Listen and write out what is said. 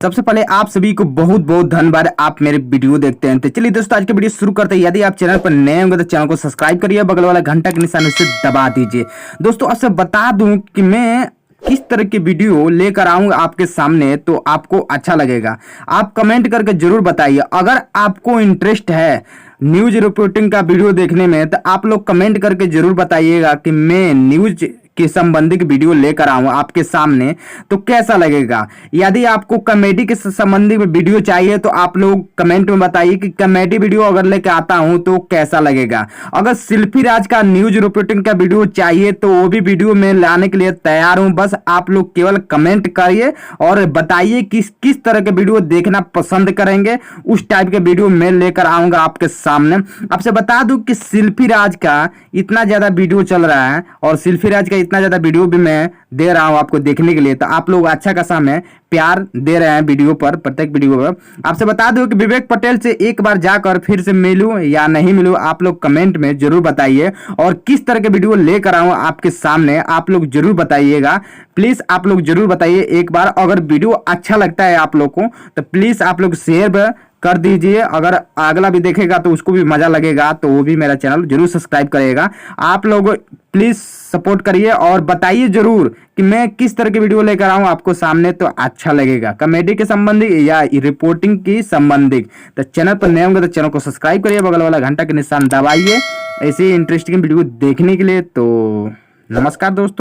सबसे पहले आप सभी को बहुत बहुत धन्यवाद, आप मेरे वीडियो देखते हैं। तो चलिए दोस्तों, आज के वीडियो शुरू करते हैं। यदि आप चैनल पर नए होंगे तो चैनल को सब्सक्राइब करिए, बगल वाला घंटा के निशान उसे दबा दीजिए। दोस्तों, आपसे बता दूं कि मैं किस तरह की वीडियो लेकर आऊंगा आपके सामने, तो आपको अच्छा लगेगा। आप कमेंट करके जरूर बताइए। अगर आपको इंटरेस्ट है न्यूज रिपोर्टिंग का वीडियो देखने में, तो आप लोग कमेंट करके जरूर बताइएगा कि मैं न्यूज के संबंधित वीडियो लेकर आऊं आपके सामने, तो कैसा लगेगा। यदि आपको कॉमेडी के संबंधित वीडियो चाहिए तो आप लोग कमेंट में बताइए कि कॉमेडी वीडियो अगर लेकर आता हूं तो कैसा लगेगा। अगर शिल्पी राज का न्यूज रिपोर्टिंग का वीडियो चाहिए तो वो भी वीडियो में लाने के लिए तैयार हूं। बस आप लोग केवल कमेंट करिए और बताइए किस तरह के वीडियो देखना पसंद करेंगे। उस टाइप के वीडियो मैं लेकर आऊंगा आपके सामने। आपसे बता दूं कि शिल्पी राज का इतना ज्यादा वीडियो चल रहा है और शिल्पी राज का इतना ज्यादा वीडियो भी मैं दे रहा हूं आपको देखने के लिए, तो आप लोग अच्छा खासा हमें प्यार दे रहे हैं वीडियो पर, प्रत्येक वीडियो पर। आपसे बता दूं कि विवेक पटेल से एक बार जाकर फिर से मिलूं या नहीं मिलूं, आप लोग कमेंट में जरूर बताइए। और किस तरह के वीडियो लेकर आऊं आपके सामने आप लोग जरूर बताइएगा। प्लीज आप लोग जरूर बताइए। एक बार अगर वीडियो अच्छा लगता है आप लोग को तो प्लीज आप लोग शेयर कर दीजिए। अगर अगला भी देखेगा तो उसको भी मजा लगेगा, तो वो भी मेरा चैनल जरूर सब्सक्राइब करेगा। आप लोग प्लीज सपोर्ट करिए और बताइए जरूर कि मैं किस तरह की वीडियो लेकर आऊं आपको सामने, तो अच्छा लगेगा। कॉमेडी के संबंधित या रिपोर्टिंग की संबंधित, तो चैनल पर नए होंगे तो चैनल को सब्सक्राइब करिए, बगल वाला घंटा के निशान दबाइए ऐसे इंटरेस्टिंग वीडियो देखने के लिए। तो नमस्कार दोस्तों।